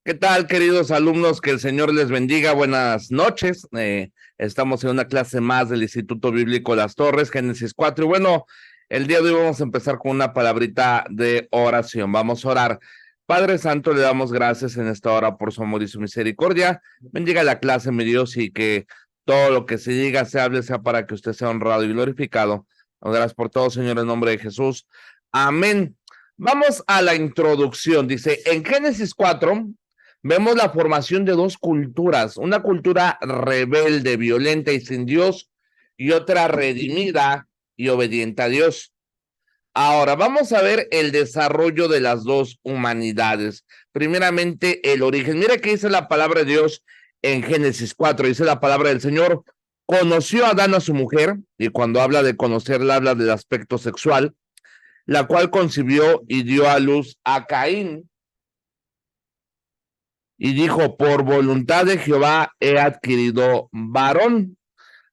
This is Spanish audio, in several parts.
¿Qué tal, queridos alumnos? Que el Señor les bendiga. Buenas noches. Estamos en una clase más del Instituto Bíblico Las Torres, Génesis 4. Y bueno, el día de hoy vamos a empezar con una palabrita de oración. Vamos a orar. Padre Santo, le damos gracias en esta hora por su amor y su misericordia. Bendiga la clase, mi Dios, y que todo lo que se diga, se hable, sea para que usted sea honrado y glorificado. Gracias por todo, Señor, en nombre de Jesús. Amén. Vamos a la introducción. Dice, en Génesis 4 vemos la formación de dos culturas, una cultura rebelde, violenta y sin Dios, y otra redimida y obediente a Dios. Ahora vamos a ver el desarrollo de las dos humanidades. Primeramente, el origen. Mira que dice la palabra de Dios en Génesis 4, dice la palabra del Señor, conoció a Adán a su mujer, y cuando habla de conocerla, habla del aspecto sexual, la cual concibió y dio a luz a Caín, y dijo, por voluntad de Jehová he adquirido varón.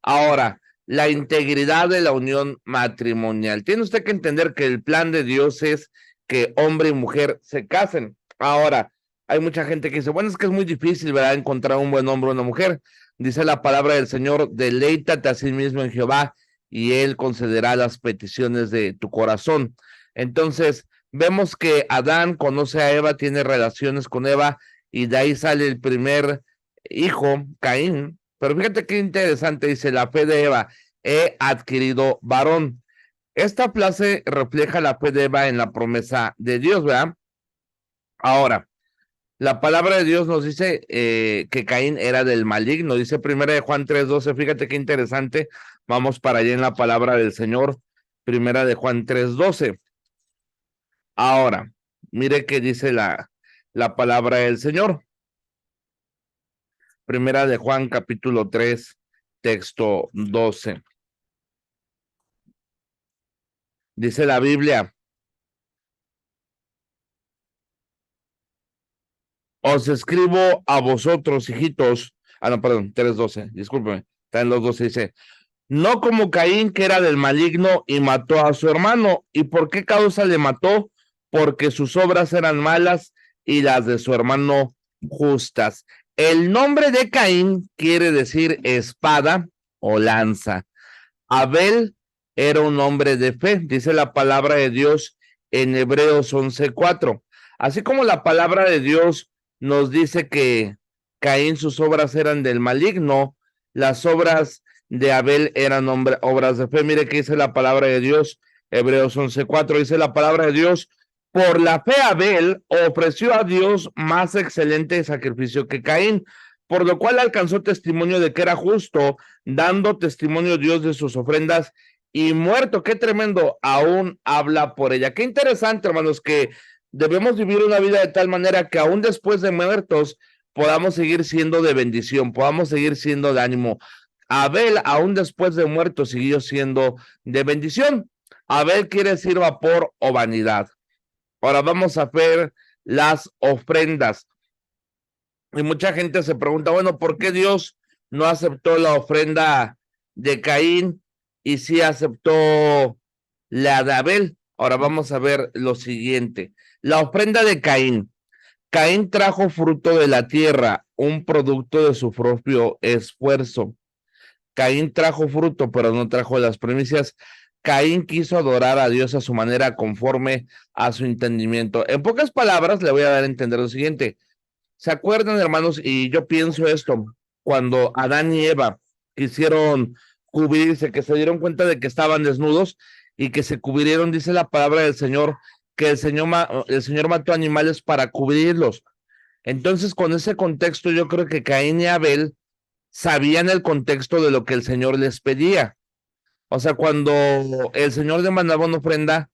Ahora, la integridad de la unión matrimonial. Tiene usted que entender que el plan de Dios es que hombre y mujer se casen. Ahora, hay mucha gente que dice, bueno, es que es muy difícil, ¿verdad?, encontrar un buen hombre o una mujer. Dice la palabra del Señor, deleítate a sí mismo en Jehová y él concederá las peticiones de tu corazón. Entonces, vemos que Adán conoce a Eva, tiene relaciones con Eva y de ahí sale el primer hijo, Caín. Pero fíjate qué interesante, dice la fe de Eva, he adquirido varón. Esta frase refleja la fe de Eva en la promesa de Dios, ¿verdad? Ahora, la palabra de Dios nos dice que Caín era del maligno, dice primera de Juan 3:12, fíjate qué interesante, vamos para allá en la palabra del Señor, primera de Juan 3:12. Ahora, mire qué dice la palabra del Señor. Primera de Juan, capítulo 3, texto 12. Dice la Biblia, os escribo a vosotros, hijitos. No, perdón, 3:12, discúlpeme, está en los 12, dice, no como Caín, que era del maligno y mató a su hermano. ¿Y por qué causa le mató? Porque sus obras eran malas y las de su hermano justas. El nombre de Caín quiere decir espada o lanza. Abel era un hombre de fe, dice la palabra de Dios en Hebreos 11:4. Así como la palabra de Dios nos dice que Caín sus obras eran del maligno, las obras de Abel eran obras de fe. Mire que dice la palabra de Dios, Hebreos 11:4, dice la palabra de Dios, por la fe Abel ofreció a Dios más excelente sacrificio que Caín, por lo cual alcanzó testimonio de que era justo, dando testimonio Dios de sus ofrendas, y muerto, qué tremendo, aún habla por ella. Qué interesante, hermanos, que debemos vivir una vida de tal manera que aún después de muertos podamos seguir siendo de bendición, podamos seguir siendo de ánimo. Abel, aún después de muerto, siguió siendo de bendición. Abel quiere decir vapor o vanidad. Ahora vamos a ver las ofrendas. Y mucha gente se pregunta, bueno, ¿por qué Dios no aceptó la ofrenda de Caín y sí aceptó la de Abel? Ahora vamos a ver lo siguiente. La ofrenda de Caín. Caín trajo fruto de la tierra, un producto de su propio esfuerzo. Caín trajo fruto, pero no trajo las primicias. Caín quiso adorar a Dios a su manera, conforme a su entendimiento. En pocas palabras, le voy a dar a entender lo siguiente. ¿Se acuerdan, hermanos? Y yo pienso esto, cuando Adán y Eva quisieron cubrirse, que se dieron cuenta de que estaban desnudos y que se cubrieron, dice la palabra del Señor, que el Señor mató animales para cubrirlos. Entonces, con ese contexto, yo creo que Caín y Abel sabían el contexto de lo que el Señor les pedía. O sea, cuando el Señor demandaba una ofrenda,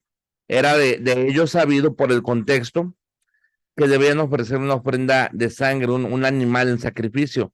era de ellos sabido por el contexto que debían ofrecer una ofrenda de sangre, un animal en sacrificio.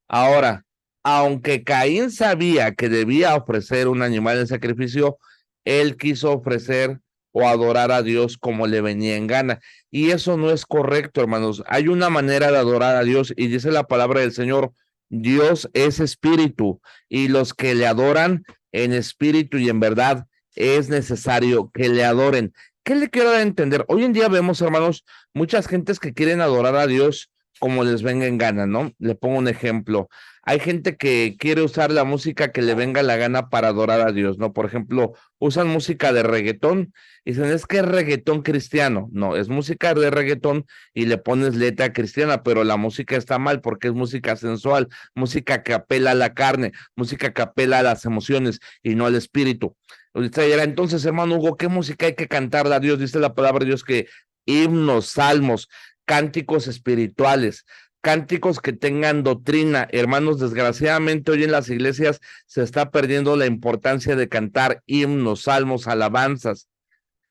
Ahora, aunque Caín sabía que debía ofrecer un animal en sacrificio, él quiso ofrecer o adorar a Dios como le venía en gana. Y eso no es correcto, hermanos. Hay una manera de adorar a Dios y dice la palabra del Señor, Dios es espíritu y los que le adoran en espíritu y en verdad es necesario que le adoren. ¿Qué le quiero dar a entender? Hoy en día vemos, hermanos, muchas gentes que quieren adorar a Dios como les venga en gana, ¿no? Le pongo un ejemplo. Hay gente que quiere usar la música que le venga la gana para adorar a Dios, ¿no? Por ejemplo, usan música de reggaetón y dicen, es que es reggaetón cristiano. No, es música de reggaetón y le pones letra cristiana, pero la música está mal porque es música sensual, música que apela a la carne, música que apela a las emociones y no al espíritu. Entonces, hermano Hugo, ¿qué música hay que cantarle a Dios? Dice la palabra de Dios que himnos, salmos, cánticos espirituales, cánticos que tengan doctrina. Hermanos, desgraciadamente hoy en las iglesias se está perdiendo la importancia de cantar himnos, salmos, alabanzas.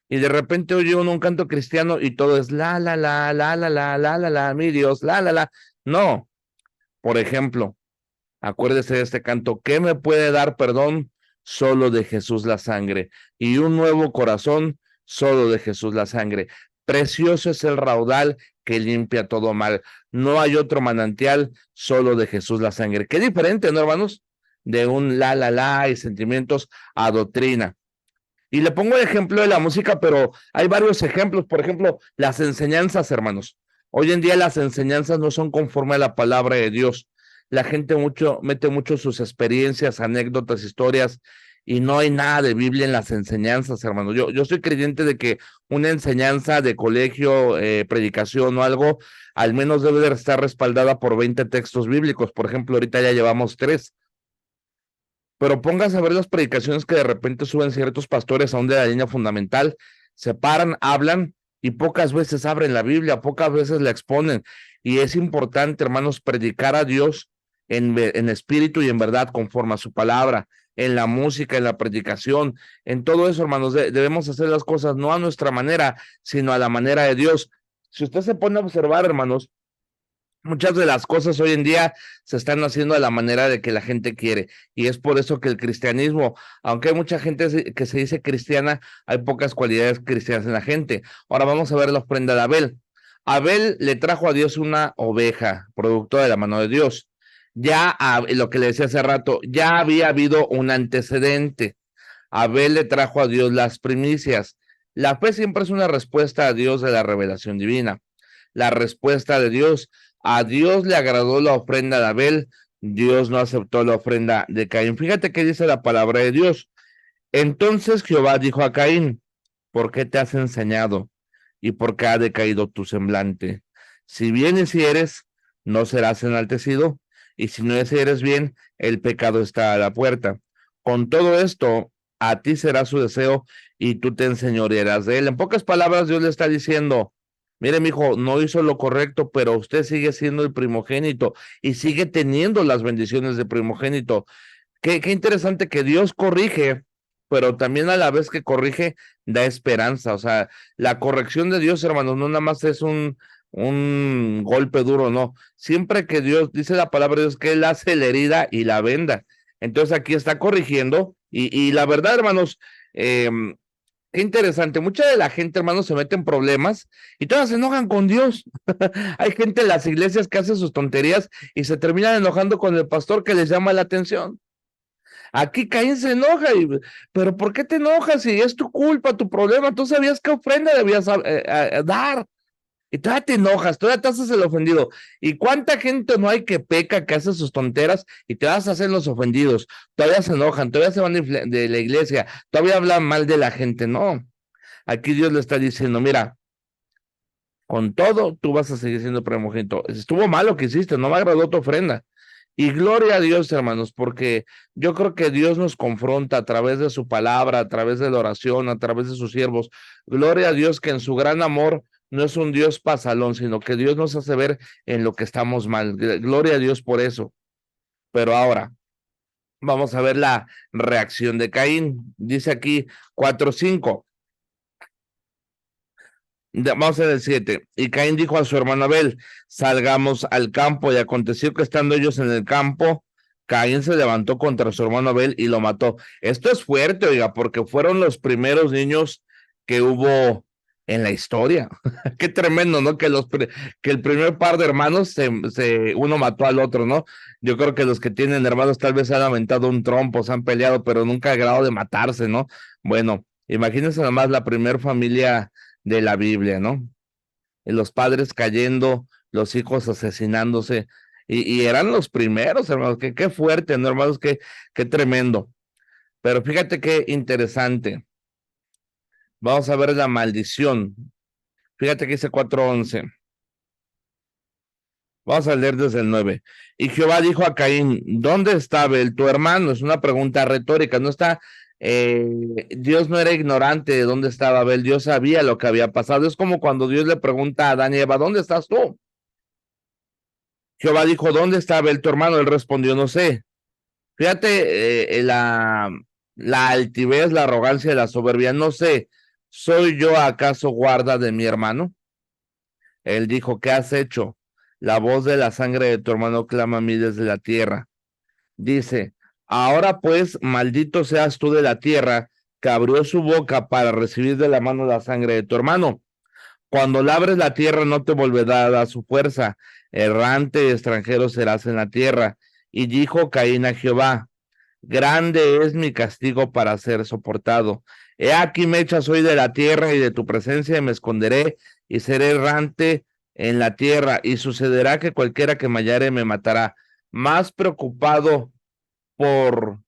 Y de repente oye uno un canto cristiano y todo es la, mi Dios, la. No, por ejemplo, acuérdese de este canto, ¿qué me puede dar perdón? Solo de Jesús la sangre. Y un nuevo corazón, solo de Jesús la sangre. Precioso es el raudal que limpia todo mal. No hay otro manantial, solo de Jesús la sangre. Qué diferente, ¿no, hermanos? De un la y sentimientos a doctrina. Y le pongo el ejemplo de la música, pero hay varios ejemplos. Por ejemplo, las enseñanzas, hermanos. Hoy en día las enseñanzas no son conforme a la palabra de Dios. La gente mete mucho sus experiencias, anécdotas, historias, y no hay nada de Biblia en las enseñanzas, hermanos. Yo soy creyente de que una enseñanza de colegio, predicación o algo, al menos debe de estar respaldada por 20 textos bíblicos. Por ejemplo, ahorita ya llevamos 3. Pero póngase a ver las predicaciones que de repente suben ciertos pastores a un de la línea fundamental, se paran, hablan y pocas veces abren la Biblia, pocas veces la exponen. Y es importante, hermanos, predicar a Dios en espíritu y en verdad, conforme a su palabra, en la música, en la predicación, en todo eso, hermanos. Debemos hacer las cosas no a nuestra manera, sino a la manera de Dios. Si usted se pone a observar, hermanos, muchas de las cosas hoy en día se están haciendo de la manera de que la gente quiere, y es por eso que el cristianismo, aunque hay mucha gente que se dice cristiana, hay pocas cualidades cristianas en la gente. Ahora vamos a ver la ofrenda de Abel. Abel le trajo a Dios una oveja, producto de la mano de Dios. Lo que le decía hace rato, ya había habido un antecedente. Abel le trajo a Dios las primicias. La fe siempre es una respuesta a Dios de la revelación divina. La respuesta de Dios. A Dios le agradó la ofrenda de Abel, Dios no aceptó la ofrenda de Caín. Fíjate qué dice la palabra de Dios. Entonces Jehová dijo a Caín, ¿por qué te has enseñado? ¿Y por qué ha decaído tu semblante? Si bien hicieres, no serás enaltecido, y si no hicieres bien, el pecado está a la puerta. Con todo esto, a ti será su deseo, y tú te enseñorearás de él. En pocas palabras, Dios le está diciendo, mire, mijo, no hizo lo correcto, pero usted sigue siendo el primogénito y sigue teniendo las bendiciones de primogénito. Qué interesante que Dios corrige, pero también a la vez que corrige, da esperanza. O sea, la corrección de Dios, hermanos, no nada más es un golpe duro, no. Siempre que Dios, dice la palabra de Dios, que Él hace la herida y la venda. Entonces aquí está corrigiendo, y la verdad, hermanos, qué interesante. Mucha de la gente, hermanos, se mete en problemas y todas se enojan con Dios. Hay gente en las iglesias que hace sus tonterías y se terminan enojando con el pastor que les llama la atención. Aquí Caín se enoja, pero ¿por qué te enojas si es tu culpa, tu problema? Tú sabías qué ofrenda debías dar. Y todavía te enojas, todavía te haces el ofendido. ¿Y cuánta gente no hay que peca, que hace sus tonteras y te vas a hacer los ofendidos? Todavía se enojan, todavía se van de la iglesia, todavía hablan mal de la gente. No, aquí Dios le está diciendo, mira, con todo tú vas a seguir siendo primogénito. Estuvo mal lo que hiciste, no me agradó tu ofrenda. Y gloria a Dios, hermanos, porque yo creo que Dios nos confronta a través de su palabra, a través de la oración, a través de sus siervos. Gloria a Dios que en su gran amor no es un Dios pasalón, sino que Dios nos hace ver en lo que estamos mal. Gloria a Dios por eso. Pero ahora vamos a ver la reacción de Caín. Dice aquí 4:5. Vamos a ver el 7. Y Caín dijo a su hermano Abel, salgamos al campo. Y aconteció que estando ellos en el campo, Caín se levantó contra su hermano Abel y lo mató. Esto es fuerte, oiga, porque fueron los primeros niños que hubo en la historia. Qué tremendo, ¿no? Que el primer par de hermanos uno mató al otro, ¿no? Yo creo que los que tienen hermanos tal vez se han aventado un trompo, se han peleado, pero nunca al grado de matarse, ¿no? Bueno. Imagínense nomás la primer familia de la Biblia, ¿no? Y los padres cayendo, los hijos asesinándose, y eran los primeros, hermanos, qué fuerte, ¿no, hermanos? Qué tremendo. Pero fíjate qué interesante. Vamos a ver la maldición. Fíjate que dice 4:11. Vamos a leer desde el 9. Y Jehová dijo a Caín, ¿dónde está Abel, tu hermano? Es una pregunta retórica, no está, eh, Dios no era ignorante de dónde estaba Abel, Dios sabía lo que había pasado. Es como cuando Dios le pregunta a Adán y Eva, ¿dónde estás tú? Jehová dijo, ¿dónde está Abel, tu hermano? Él respondió, no sé. Fíjate la altivez, la arrogancia, la soberbia, no sé, ¿soy yo acaso guarda de mi hermano? Él dijo, ¿qué has hecho? La voz de la sangre de tu hermano clama a mí desde la tierra. Dice, ahora pues, maldito seas tú de la tierra, que abrió su boca para recibir de la mano la sangre de tu hermano. Cuando labres la tierra no te volverá a dar su fuerza, errante y extranjero serás en la tierra. Y dijo Caín a Jehová, grande es mi castigo para ser soportado. He aquí me echas hoy de la tierra y de tu presencia y me esconderé y seré errante en la tierra y sucederá que cualquiera que me hallare me matará. Más preocupado por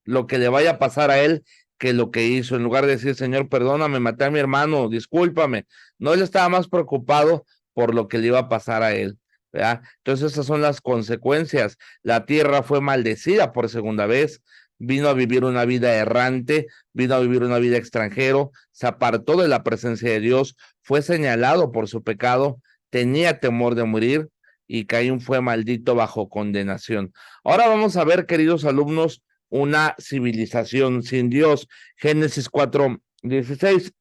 lo que le vaya a pasar a él que lo que hizo. En lugar de decir, Señor, perdóname, maté a mi hermano, discúlpame. No, él estaba más preocupado por lo que le iba a pasar a él. ¿Verdad? Entonces esas son las consecuencias. La tierra fue maldecida por segunda vez, vino a vivir una vida errante, vino a vivir una vida extranjero, se apartó de la presencia de Dios, fue señalado por su pecado, tenía temor de morir y Caín fue maldito bajo condenación. Ahora vamos a ver, queridos alumnos, una civilización sin Dios. Génesis 4:16.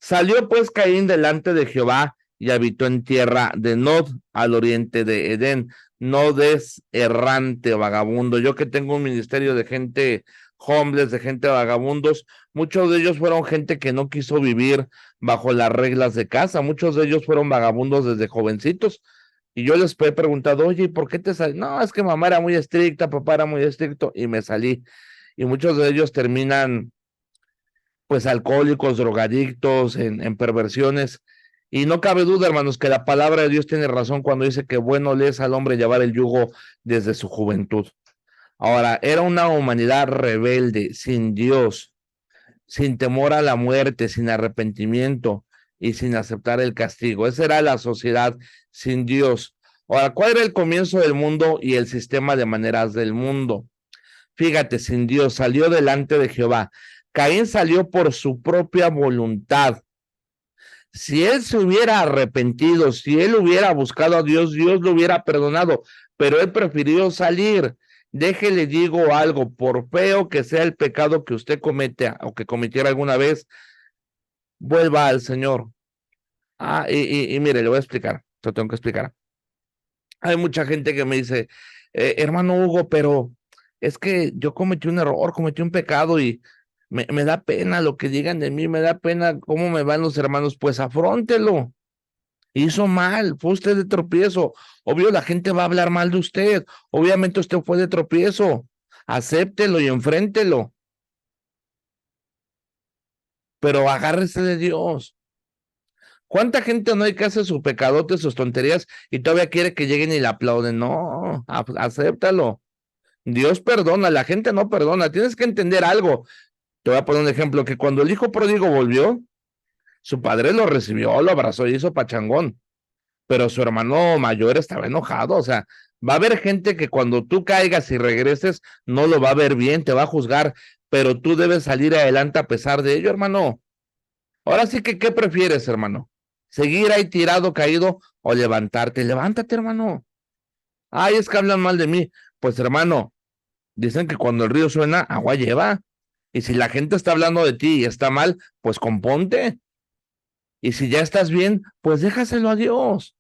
Salió pues Caín delante de Jehová y habitó en tierra de Nod, al oriente de Edén. Nod es errante, vagabundo. Yo que tengo un ministerio de gente homeless, de gente vagabundos, muchos de ellos fueron gente que no quiso vivir bajo las reglas de casa. Muchos de ellos fueron vagabundos desde jovencitos. Y yo les he preguntado, oye, ¿y por qué te salí? No, es que mamá era muy estricta, papá era muy estricto y me salí. Y muchos de ellos terminan pues alcohólicos, drogadictos, en perversiones. Y no cabe duda, hermanos, que la palabra de Dios tiene razón cuando dice que bueno le es al hombre llevar el yugo desde su juventud. Ahora, era una humanidad rebelde, sin Dios, sin temor a la muerte, sin arrepentimiento y sin aceptar el castigo. Esa era la sociedad sin Dios. Ahora, ¿cuál era el comienzo del mundo y el sistema de maneras del mundo? Fíjate, sin Dios, salió delante de Jehová. Caín salió por su propia voluntad. Si él se hubiera arrepentido, si él hubiera buscado a Dios, Dios lo hubiera perdonado, pero él prefirió salir. Déjele digo algo, por feo que sea el pecado que usted comete o que cometiera alguna vez, vuelva al Señor. Y mire, le voy a explicar, te tengo que explicar. Hay mucha gente que me dice, hermano Hugo, pero es que yo cometí un error, cometí un pecado y me da pena lo que digan de mí, me da pena cómo me van los hermanos. Pues afróntelo. Hizo mal, fue usted de tropiezo. Obvio, la gente va a hablar mal de usted. Obviamente usted fue de tropiezo. Acéptelo y enfréntelo. Pero agárrese de Dios. ¿Cuánta gente no hay que hace sus pecadotes, sus tonterías y todavía quiere que lleguen y le aplauden? No, acéptalo. Dios perdona, la gente no perdona. Tienes que entender algo. Te voy a poner un ejemplo, que cuando el hijo pródigo volvió, su padre lo recibió, lo abrazó y hizo pachangón, pero su hermano mayor estaba enojado. O sea, va a haber gente que cuando tú caigas y regreses, no lo va a ver bien, te va a juzgar, pero tú debes salir adelante a pesar de ello, hermano. Ahora sí que, ¿qué prefieres, hermano? ¿Seguir ahí tirado, caído o levantarte? Levántate, hermano. Ay, es que hablan mal de mí. Pues, hermano, dicen que cuando el río suena, agua lleva. Y si la gente está hablando de ti y está mal, pues componte. Y si ya estás bien, pues déjaselo a Dios.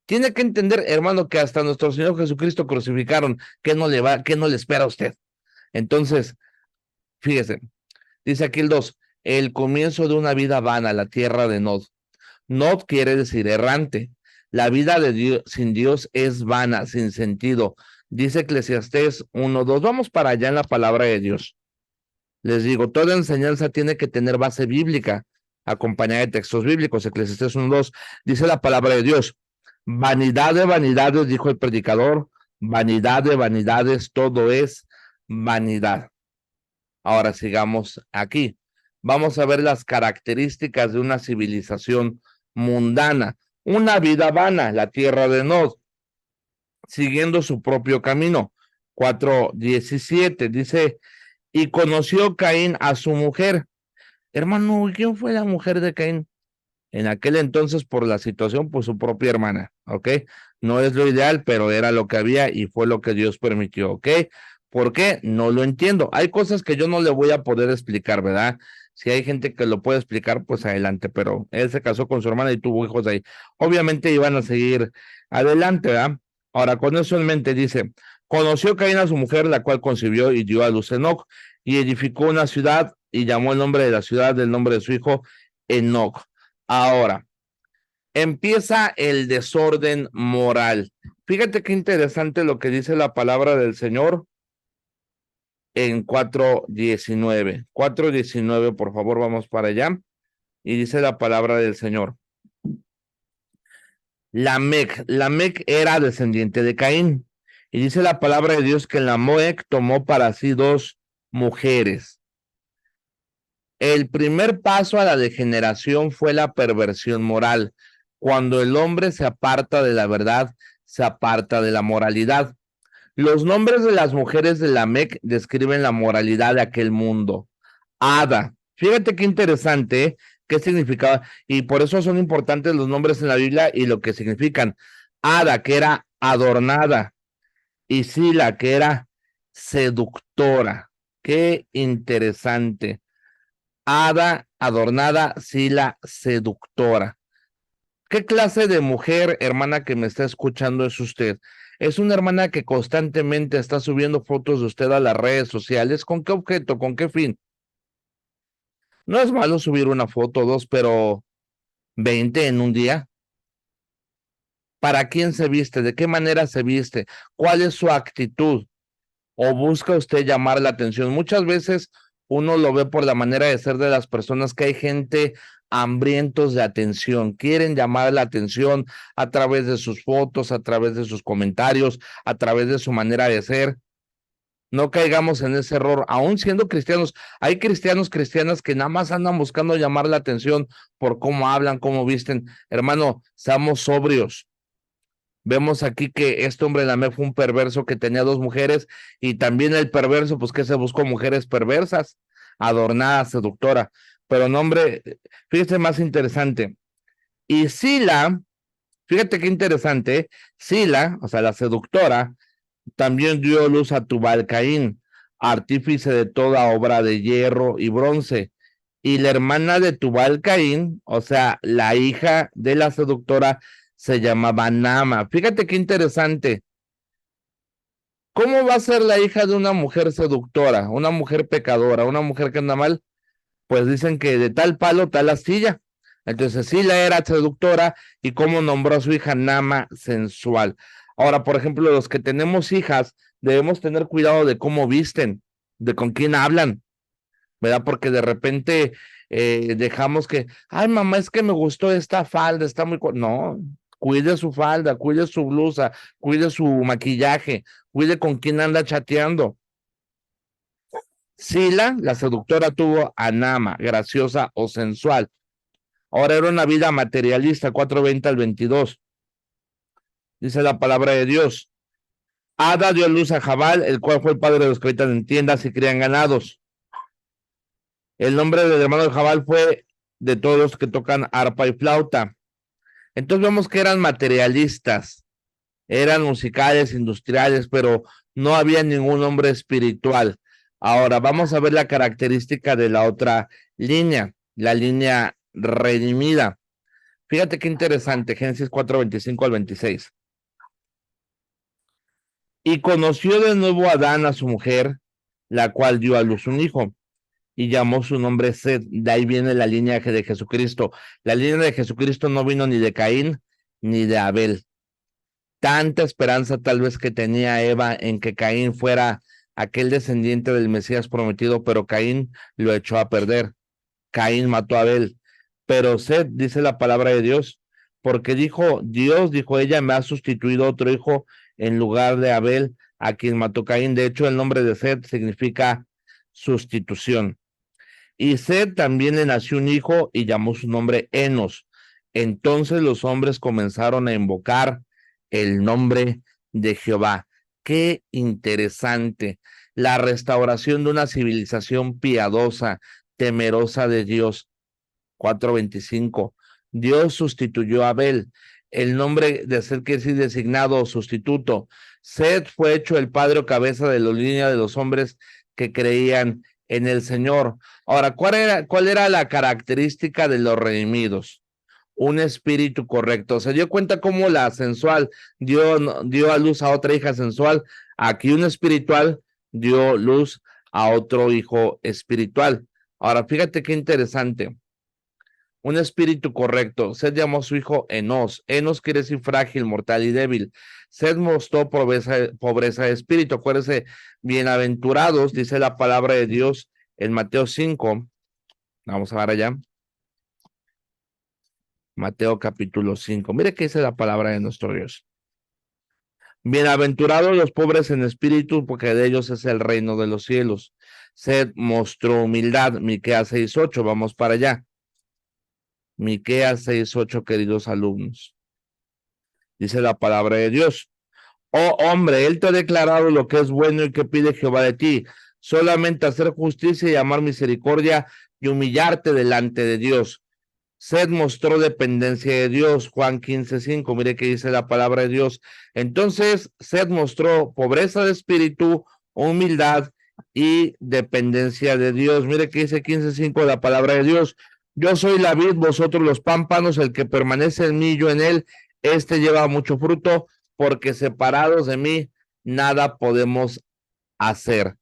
Tiene que entender, hermano, que hasta nuestro Señor Jesucristo crucificaron. ¿Qué no le va, qué no le espera a usted? Entonces, fíjese, dice aquí el 2, el comienzo de una vida vana, la tierra de Nod. Nod quiere decir errante. La vida de Dios, sin Dios es vana, sin sentido. Dice Eclesiastés 1:2. Vamos para allá en la palabra de Dios. Les digo, toda enseñanza tiene que tener base bíblica, acompañada de textos bíblicos. Eclesiastés 1:2 dice la palabra de Dios: vanidad de vanidades, dijo el predicador, vanidad de vanidades, todo es vanidad. Ahora sigamos aquí. Vamos a ver las características de una civilización mundana, una vida vana, la tierra de Nod, siguiendo su propio camino. 4:17 dice: y conoció Caín a su mujer. Hermano, ¿quién fue la mujer de Caín? En aquel entonces, por la situación, pues su propia hermana, ¿ok? No es lo ideal, pero era lo que había y fue lo que Dios permitió, ¿ok? ¿Por qué? No lo entiendo. Hay cosas que yo no le voy a poder explicar, ¿verdad? Si hay gente que lo puede explicar, pues adelante, pero él se casó con su hermana y tuvo hijos ahí. Obviamente iban a seguir adelante, ¿verdad? Ahora, con eso en mente dice: conoció Caín a su mujer, la cual concibió y dio a luz Enoc, y edificó una ciudad y llamó el nombre de la ciudad del nombre de su hijo Enoc. Ahora, empieza el desorden moral. Fíjate qué interesante lo que dice la palabra del Señor en 4:19. 4:19, por favor, vamos para allá. Y dice la palabra del Señor: Lamec era descendiente de Caín. Y dice la palabra de Dios que Lamec tomó para sí dos mujeres. El primer paso a la degeneración fue la perversión moral. Cuando el hombre se aparta de la verdad, se aparta de la moralidad. Los nombres de las mujeres de Lamec describen la moralidad de aquel mundo. Ada, fíjate qué interesante, ¿eh? ¿Qué significaba? Y por eso son importantes los nombres en la Biblia y lo que significan. Ada, que era adornada, y Sila, que era seductora. Qué interesante. Ada, adornada, Sila, seductora. ¿Qué clase de mujer, hermana, que me está escuchando es usted? Es una hermana que constantemente está subiendo fotos de usted a las redes sociales. ¿Con qué objeto? ¿Con qué fin? No es malo subir una foto o dos, pero 20 en un día. ¿Para quién se viste? ¿De qué manera se viste? ¿Cuál es su actitud? ¿O busca usted llamar la atención? Muchas veces uno lo ve por la manera de ser de las personas, que hay gente hambrientos de atención, quieren llamar la atención a través de sus fotos, a través de sus comentarios, a través de su manera de ser. No caigamos en ese error, aún siendo cristianos. Hay cristianos, cristianas que nada más andan buscando llamar la atención por cómo hablan, cómo visten. Hermano, seamos sobrios. Vemos aquí que este hombre Lamec fue un perverso que tenía dos mujeres, y también el perverso, pues que se buscó mujeres perversas, adornadas, seductora. Pero no, hombre, fíjese más interesante. Y Sila, fíjate qué interesante, ¿eh? Sila, o sea, la seductora, también dio luz a Tubal Caín, artífice de toda obra de hierro y bronce. Y la hermana de Tubal Caín, o sea, la hija de la seductora, se llamaba Nama. Fíjate qué interesante. ¿Cómo va a ser la hija de una mujer seductora, una mujer pecadora, una mujer que anda mal? Pues dicen que de tal palo, tal astilla. Entonces sí la era seductora, y cómo nombró a su hija Nama, sensual. Ahora, por ejemplo, los que tenemos hijas, debemos tener cuidado de cómo visten, de con quién hablan, ¿verdad? Porque de repente dejamos que, ay, mamá, es que me gustó esta falda, está muy... No, cuide su falda, cuide su blusa, cuide su maquillaje, cuide con quién anda chateando. Sila, la seductora, tuvo a Nama, graciosa o sensual. Ahora era una vida materialista, 4:20 al 22. Dice la palabra de Dios: Ada dio luz a Jabal, el cual fue el padre de los que habitan en tiendas y crían ganados. El nombre del hermano de Jabal fue de todos los que tocan arpa y flauta. Entonces vemos que eran materialistas, eran musicales, industriales, pero no había ningún hombre espiritual. Ahora vamos a ver la característica de la otra línea, la línea redimida. Fíjate qué interesante, Génesis 4:25 al 26. Y conoció de nuevo Adán a su mujer, la cual dio a luz un hijo, y llamó su nombre Set. De ahí viene la línea de Jesucristo. La línea de Jesucristo no vino ni de Caín ni de Abel. Tanta esperanza tal vez que tenía Eva en que Caín fuera aquel descendiente del Mesías prometido, pero Caín lo echó a perder. Caín mató a Abel, pero Set, dice la palabra de Dios, porque Dios, dijo ella, me ha sustituido otro hijo en lugar de Abel, a quien mató Caín. De hecho, el nombre de Set significa sustitución. Y Set también le nació un hijo y llamó su nombre Enos. Entonces los hombres comenzaron a invocar el nombre de Jehová. Qué interesante. La restauración de una civilización piadosa, temerosa de Dios. 4:25. Dios sustituyó a Abel. El nombre de Set quiere decir designado o sustituto. Set fue hecho el padre o cabeza de la línea de los hombres que creían en el Señor. Ahora, ¿cuál era la característica de los redimidos? Un espíritu correcto. Se dio cuenta cómo la sensual dio a luz a otra hija sensual. Aquí un espiritual dio luz a otro hijo espiritual. Ahora, fíjate qué interesante. Un espíritu correcto. Sed llamó a su hijo Enos. Enos quiere decir frágil, mortal y débil. Sed mostró pobreza de espíritu. Acuérdense, bienaventurados, dice la palabra de Dios en Mateo 5. Vamos a ver allá. Mateo capítulo 5. Mire qué dice la palabra de nuestro Dios. Bienaventurados los pobres en espíritu, porque de ellos es el reino de los cielos. Sed mostró humildad. Miqueas 6:8. Vamos para allá. Miqueas 6:8, queridos alumnos. Dice la palabra de Dios. Oh hombre, él te ha declarado lo que es bueno y que pide Jehová de ti. Solamente hacer justicia y amar misericordia y humillarte delante de Dios. Sed mostró dependencia de Dios. Juan 15:5. Mire que dice la palabra de Dios. Entonces, Sed mostró pobreza de espíritu, humildad y dependencia de Dios. Mire que dice 15:5 la palabra de Dios. Yo soy la vid, vosotros los pámpanos, el que permanece en mí, yo en él, este lleva mucho fruto, porque separados de mí, nada podemos hacer.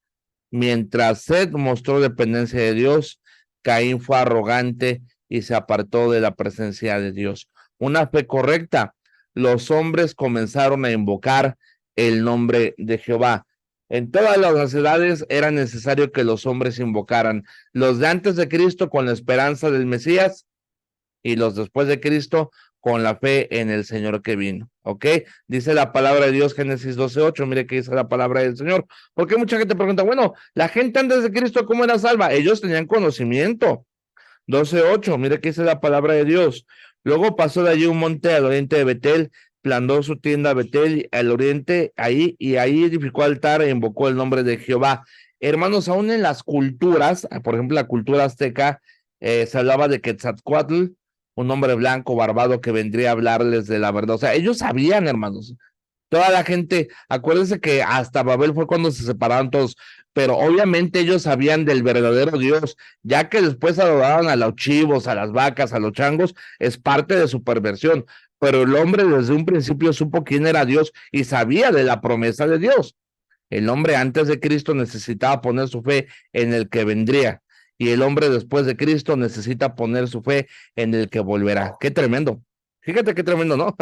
Mientras Sed mostró dependencia de Dios, Caín fue arrogante y se apartó de la presencia de Dios. Una fe correcta. Los hombres comenzaron a invocar el nombre de Jehová. En todas las edades era necesario que los hombres invocaran. Los de antes de Cristo con la esperanza del Mesías y los después de Cristo con la fe en el Señor que vino, ¿ok? Dice la palabra de Dios, Génesis 12:8, mire que dice la palabra del Señor, porque mucha gente pregunta, bueno, la gente antes de Cristo, ¿cómo era salva? Ellos tenían conocimiento. 12:8, mire que dice la palabra de Dios. Luego pasó de allí un monte al oriente de Betel, plantó su tienda a Betel, al oriente, ahí, y ahí edificó altar e invocó el nombre de Jehová. Hermanos, aún en las culturas, por ejemplo, la cultura azteca, se hablaba de Quetzalcóatl, un hombre blanco, barbado, que vendría a hablarles de la verdad. O sea, ellos sabían, hermanos. Toda la gente, acuérdense que hasta Babel fue cuando se separaron todos, pero obviamente ellos sabían del verdadero Dios, ya que después adoraban a los chivos, a las vacas, a los changos, es parte de su perversión. Pero el hombre desde un principio supo quién era Dios y sabía de la promesa de Dios. El hombre antes de Cristo necesitaba poner su fe en el que vendría, y el hombre después de Cristo necesita poner su fe en el que volverá. Qué tremendo. Fíjate qué tremendo, ¿no?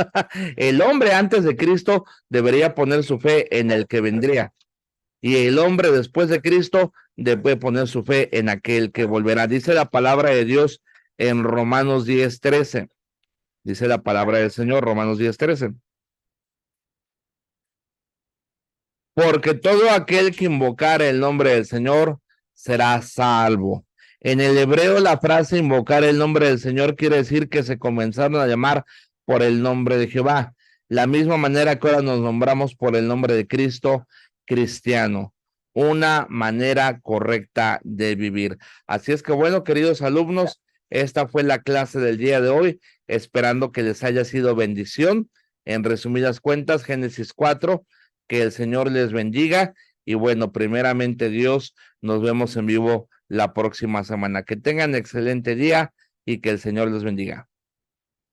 El hombre antes de Cristo debería poner su fe en el que vendría, y el hombre después de Cristo debe poner su fe en aquel que volverá. Dice la palabra de Dios en Romanos 10:13. Dice la palabra del Señor, Romanos 10:13. Porque todo aquel que invocar el nombre del Señor será salvo. En el hebreo, la frase invocar el nombre del Señor quiere decir que se comenzaron a llamar por el nombre de Jehová. La misma manera que ahora nos nombramos por el nombre de Cristo, cristiano. Una manera correcta de vivir. Así es que bueno, queridos alumnos, esta fue la clase del día de hoy, esperando que les haya sido bendición. En resumidas cuentas, Génesis 4. Que el Señor les bendiga y bueno, primeramente Dios, nos vemos en vivo la próxima semana. Que tengan excelente día y que el Señor les bendiga.